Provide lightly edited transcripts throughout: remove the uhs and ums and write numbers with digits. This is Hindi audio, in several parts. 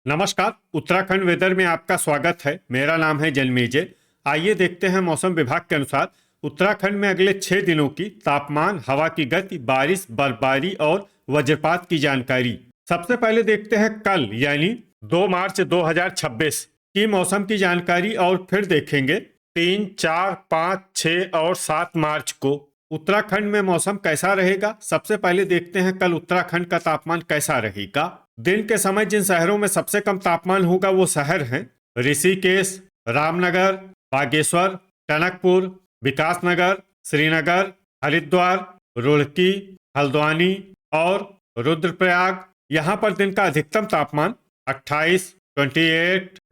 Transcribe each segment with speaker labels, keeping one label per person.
Speaker 1: नमस्कार। उत्तराखंड वेदर में आपका स्वागत है। मेरा नाम है जन्मेजय। आइए देखते हैं मौसम विभाग के अनुसार उत्तराखंड में अगले 6 दिनों की तापमान, हवा की गति, बारिश, बर्फबारी और वज्रपात की जानकारी। सबसे पहले देखते हैं कल यानी 2 मार्च 2026 की मौसम की जानकारी और फिर देखेंगे 3, 4, 5, 6 और 7 मार्च को उत्तराखंड में मौसम कैसा रहेगा। सबसे पहले देखते हैं कल उत्तराखंड का तापमान कैसा रहेगा। दिन के समय जिन शहरों में सबसे कम तापमान होगा वो शहर हैं ऋषिकेश, रामनगर, बागेश्वर, टनकपुर, विकासनगर, श्रीनगर, हरिद्वार, रुड़की, हल्द्वानी और रुद्रप्रयाग। यहाँ पर दिन का अधिकतम तापमान 28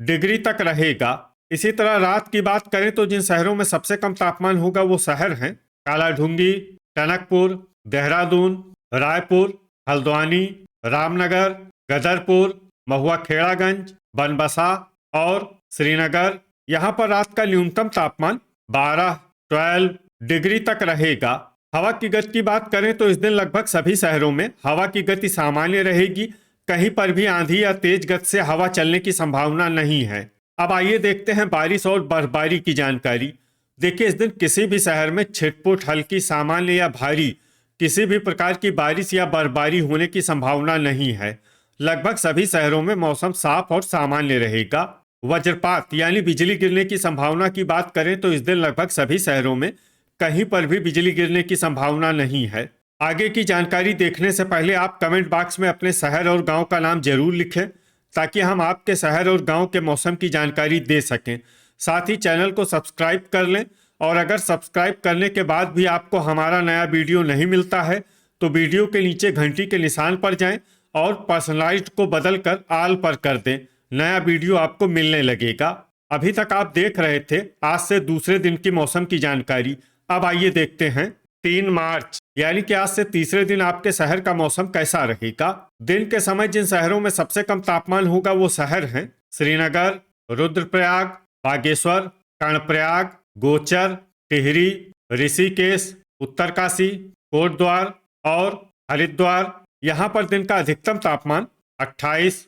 Speaker 1: डिग्री तक रहेगा। इसी तरह रात की बात करें तो जिन शहरों में सबसे कम तापमान होगा वो शहर हैं कालाढूंगी, टनकपुर, देहरादून, रायपुर, हल्द्वानी, रामनगर, गदरपुर, महुआ खेड़ागंज, बनबसा और श्रीनगर। यहाँ पर रात का न्यूनतम तापमान 12 डिग्री तक रहेगा। हवा की गति की बात करें तो इस दिन लगभग सभी शहरों में हवा की गति सामान्य रहेगी। कहीं पर भी आंधी या तेज गति से हवा चलने की संभावना नहीं है। अब आइए देखते हैं बारिश और बर्फबारी की जानकारी। देखिए, इस दिन किसी भी शहर में छिटपुट, हल्की, सामान्य या भारी किसी भी प्रकार की बारिश या बर्फबारी होने की संभावना नहीं है। लगभग सभी शहरों में मौसम साफ और सामान्य रहेगा। वज्रपात यानी बिजली गिरने की संभावना की बात करें तो इस दिन लगभग सभी शहरों में कहीं पर भी बिजली गिरने की संभावना नहीं है। आगे की जानकारी देखने से पहले आप कमेंट बॉक्स में अपने शहर और गांव का नाम जरूर लिखें ताकि हम आपके शहर और गांव के मौसम की जानकारी दे सकें। साथ ही चैनल को सब्सक्राइब कर लें और अगर सब्सक्राइब करने के बाद भी आपको हमारा नया वीडियो नहीं मिलता है तो वीडियो के नीचे घंटी के निशान पर जाएं और पर्सनलाइज्ड को बदलकर ऑल पर कर दें। नया वीडियो आपको मिलने लगेगा। अभी तक आप देख रहे थे आज से दूसरे दिन की मौसम की जानकारी। अब आइए देखते हैं 3 मार्च यानी कि आज से तीसरे दिन आपके शहर का मौसम कैसा रहेगा। दिन के समय जिन शहरों में सबसे कम तापमान होगा वो शहर हैं श्रीनगर, रुद्रप्रयाग, बागेश्वर, कर्णप्रयाग, गोचर, टिहरी, ऋषिकेश, उत्तरकाशी, कोटद्वार और हरिद्वार। यहाँ पर दिन का अधिकतम तापमान 28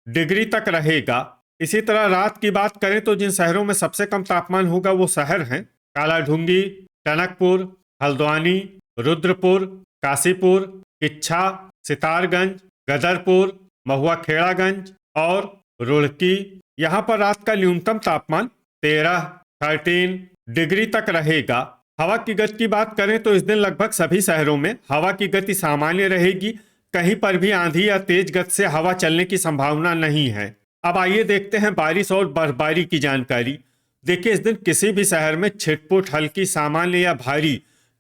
Speaker 1: डिग्री तक रहेगा। इसी तरह रात की बात करें तो जिन शहरों में सबसे कम तापमान होगा वो शहर हैं कालाढूंगी, टनकपुर, हल्द्वानी, रुद्रपुर, काशीपुर, किच्छा, सितारगंज, गदरपुर, महुआ खेड़ागंज और रुड़की। यहाँ पर रात का न्यूनतम तापमान 13 डिग्री तक रहेगा। हवा की गति की बात करें तो इस दिन लगभग सभी शहरों में हवा की गति सामान्य रहेगी। कहीं पर भी आंधी या तेज गति से हवा चलने की संभावना नहीं है। अब आइए देखते हैं बारिश और बर्फबारी की जानकारी। देखिए, इस दिन किसी भी शहर में छिटपुट, हल्की, सामान्य या भारी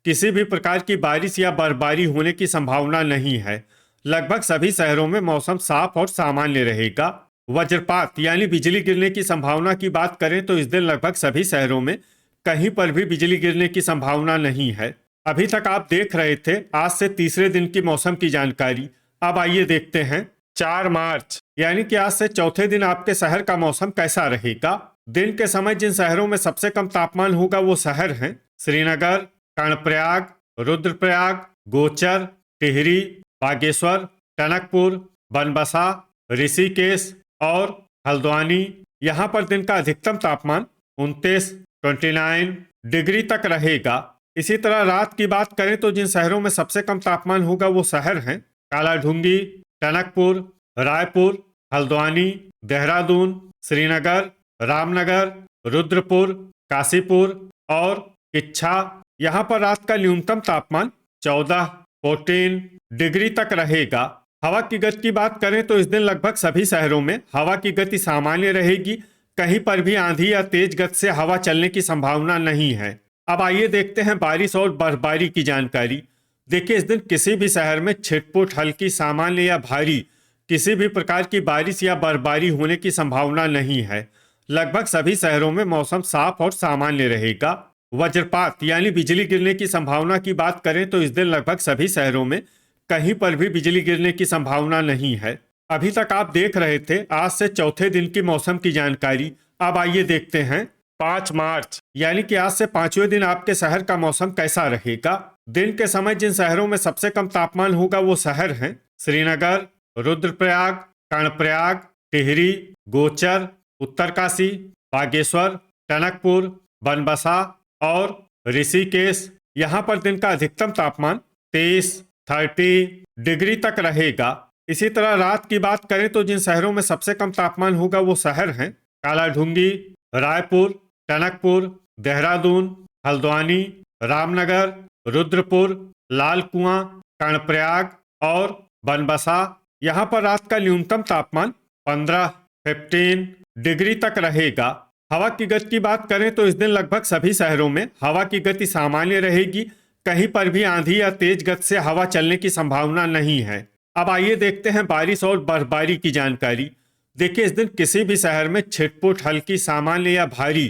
Speaker 1: किसी भी प्रकार की बारिश या बर्फबारी होने की संभावना नहीं है। लगभग सभी शहरों में मौसम साफ और सामान्य रहेगा। वज्रपात यानी बिजली गिरने की संभावना की बात करें तो इस दिन लगभग सभी शहरों में कहीं पर भी बिजली गिरने की संभावना नहीं है। अभी तक आप देख रहे थे आज से तीसरे दिन की मौसम की जानकारी। अब आइए देखते हैं 4 मार्च यानी कि आज से चौथे दिन आपके शहर का मौसम कैसा रहेगा। दिन के समय जिन शहरों में सबसे कम तापमान होगा वो शहर हैं श्रीनगर, कर्णप्रयाग, रुद्रप्रयाग, गोचर, टिहरी, बागेश्वर, टनकपुर, बनबसा, ऋषिकेश और हल्द्वानी। यहाँ पर दिन का अधिकतम तापमान 29 डिग्री तक रहेगा। इसी तरह रात की बात करें तो जिन शहरों में सबसे कम तापमान होगा वो शहर हैं कालाढूंगी, टनकपुर, रायपुर, हल्द्वानी, देहरादून, श्रीनगर, रामनगर, रुद्रपुर, काशीपुर और किच्छा। यहाँ पर रात का न्यूनतम तापमान 14 डिग्री तक रहेगा। हवा की गति की बात करें तो इस दिन लगभग सभी शहरों में हवा की गति सामान्य रहेगी। कहीं पर भी आंधी या तेज गति से हवा चलने की संभावना नहीं है। अब आइए देखते हैं बारिश और बर्फबारी की जानकारी। देखिए, इस दिन किसी भी शहर में छिटपुट, हल्की, सामान्य या भारी किसी भी प्रकार की बारिश या बर्फबारी होने की संभावना नहीं है। लगभग सभी शहरों में मौसम साफ और सामान्य रहेगा। वज्रपात यानी बिजली गिरने की संभावना की बात करें तो इस दिन लगभग सभी शहरों में कहीं पर भी बिजली गिरने की संभावना नहीं है। अभी तक आप देख रहे थे आज से चौथे दिन की मौसम की जानकारी। अब आइए देखते हैं 5 मार्च यानी कि आज से 5वें दिन आपके शहर का मौसम कैसा रहेगा। दिन के समय जिन शहरों में सबसे कम तापमान होगा वो शहर हैं श्रीनगर, रुद्रप्रयाग, कर्णप्रयाग, टिहरी, गोचर, उत्तरकाशी, बागेश्वर, टनकपुर, बनबसा और ऋषिकेश। यहाँ पर दिन का अधिकतम तापमान 30 डिग्री तक रहेगा। इसी तरह रात की बात करें तो जिन शहरों में सबसे कम तापमान होगा वो शहर हैं कालाढूंगी, रायपुर, टनकपुर, देहरादून, हल्द्वानी, रामनगर, रुद्रपुर, लाल कुआं, कर्णप्रयाग और बनबसा। यहाँ पर रात का न्यूनतम तापमान 15 डिग्री तक रहेगा। हवा की गति की बात करें तो इस दिन लगभग सभी शहरों में हवा की गति सामान्य रहेगी। कहीं पर भी आंधी या तेज गति से हवा चलने की संभावना नहीं है। अब आइए देखते हैं बारिश और बर्फबारी की जानकारी। देखिए, इस दिन किसी भी शहर में छिटपुट, हल्की, सामान्य या भारी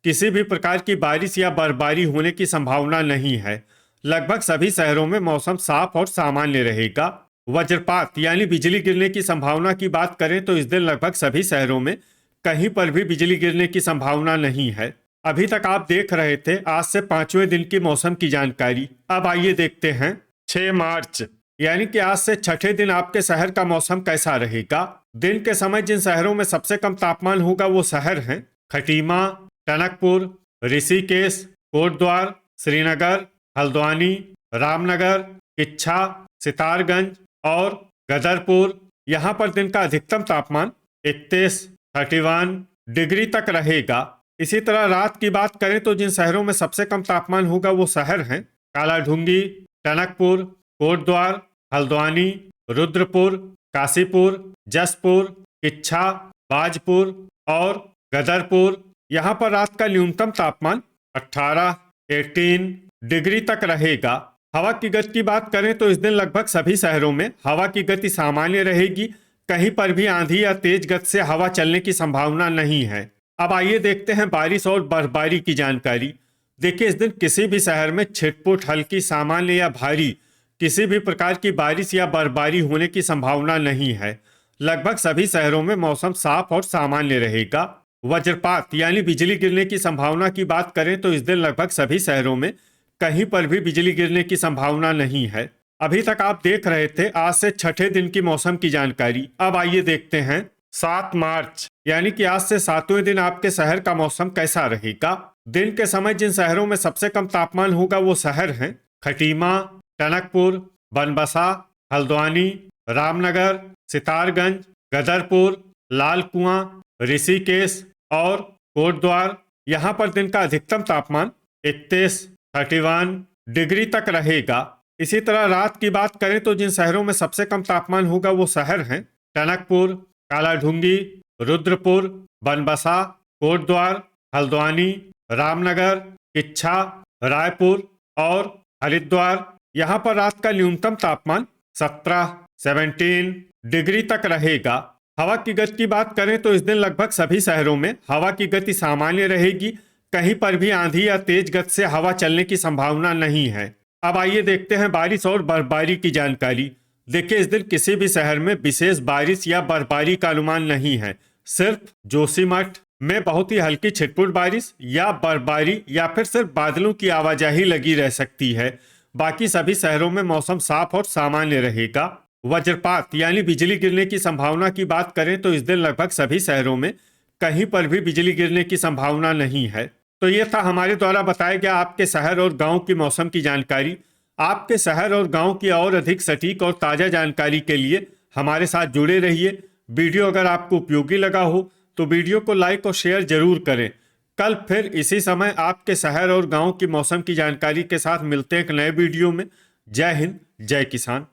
Speaker 1: किसी भी प्रकार की बारिश या बर्फबारी होने की संभावना नहीं है। लगभग सभी शहरों में मौसम साफ और सामान्य रहेगा। वज्रपात यानी बिजली गिरने की संभावना की बात करें तो इस दिन लगभग सभी शहरों में कहीं पर भी बिजली गिरने की संभावना नहीं है। अभी तक आप देख रहे थे आज से 5वें दिन की मौसम की जानकारी। अब आइए देखते हैं 6 मार्च यानी कि आज से छठे दिन आपके शहर का मौसम कैसा रहेगा। दिन के समय जिन शहरों में सबसे कम तापमान होगा वो शहर हैं खटीमा, टनकपुर, ऋषिकेश, कोटद्वार, श्रीनगर, हल्द्वानी, रामनगर, किच्छा, सितारगंज और गदरपुर। यहाँ पर दिन का अधिकतम तापमान 31 डिग्री तक रहेगा। इसी तरह रात की बात करें तो जिन शहरों में सबसे कम तापमान होगा वो शहर हैं कालाढूंगी, टनकपुर, कोटद्वार, हल्द्वानी, रुद्रपुर, काशीपुर, जसपुर, किच्छा, बाजपुर और गदरपुर। यहाँ पर रात का न्यूनतम तापमान 18 डिग्री तक रहेगा। हवा की गति की बात करें तो इस दिन लगभग सभी शहरों में हवा की गति सामान्य रहेगी। कहीं पर भी आंधी या तेज गति से हवा चलने की संभावना नहीं है। अब आइए देखते हैं बारिश और बर्फबारी की जानकारी। देखिए, इस दिन किसी भी शहर में छिटपुट, हल्की, सामान्य या भारी किसी भी प्रकार की बारिश या बर्फबारी होने की संभावना नहीं है। लगभग सभी शहरों में मौसम साफ और सामान्य रहेगा। वज्रपात यानी बिजली गिरने की संभावना की बात करें तो इस दिन लगभग सभी शहरों में कहीं पर भी बिजली गिरने की संभावना नहीं है। अभी तक आप देख रहे थे आज से छठे दिन की मौसम की जानकारी। अब आइए देखते हैं 7 मार्च यानी कि आज से 7वें दिन आपके शहर का मौसम कैसा रहेगा। दिन के समय जिन शहरों में सबसे कम तापमान होगा वो शहर हैं खटीमा, टनकपुर, बनबसा, हल्द्वानी, रामनगर, सितारगंज, गदरपुर, लाल कुआं, ऋषिकेश और कोटद्वार। यहाँ पर दिन का अधिकतम तापमान 31 डिग्री तक रहेगा। इसी तरह रात की बात करें तो जिन शहरों में सबसे कम तापमान होगा वो शहर हैं टनकपुर, कालाढूंगी, रुद्रपुर, बनबसा, कोटद्वार, हल्द्वानी, रामनगर, किच्छा, रायपुर और हरिद्वार। यहाँ पर रात का न्यूनतम तापमान 17 डिग्री तक रहेगा। हवा की गति की बात करें तो इस दिन लगभग सभी शहरों में हवा की गति सामान्य रहेगी। कहीं पर भी आंधी या तेज गति से हवा चलने की संभावना नहीं है। अब आइए देखते हैं बारिश और बर्फबारी की जानकारी। देखिए, इस दिन किसी भी शहर में विशेष बारिश या बर्फबारी का अनुमान नहीं है। सिर्फ जोशीमठ में बहुत ही हल्की छिटपुट बारिश या बर्फबारी या फिर सिर्फ बादलों की आवाजाही लगी रह सकती है। बाकी सभी शहरों में मौसम साफ और सामान्य रहेगा। वज्रपात यानी बिजली गिरने की संभावना की बात करें तो इस दिन लगभग सभी शहरों में कहीं पर भी बिजली गिरने की संभावना नहीं है। तो ये था हमारे द्वारा बताया गया आपके शहर और गांव की मौसम की जानकारी। आपके शहर और गांव की और अधिक सटीक और ताज़ा जानकारी के लिए हमारे साथ जुड़े रहिए। वीडियो अगर आपको उपयोगी लगा हो तो वीडियो को लाइक और शेयर जरूर करें। कल फिर इसी समय आपके शहर और गांव की मौसम की जानकारी के साथ मिलते हैं एक नए वीडियो में। जय हिंद, जय किसान।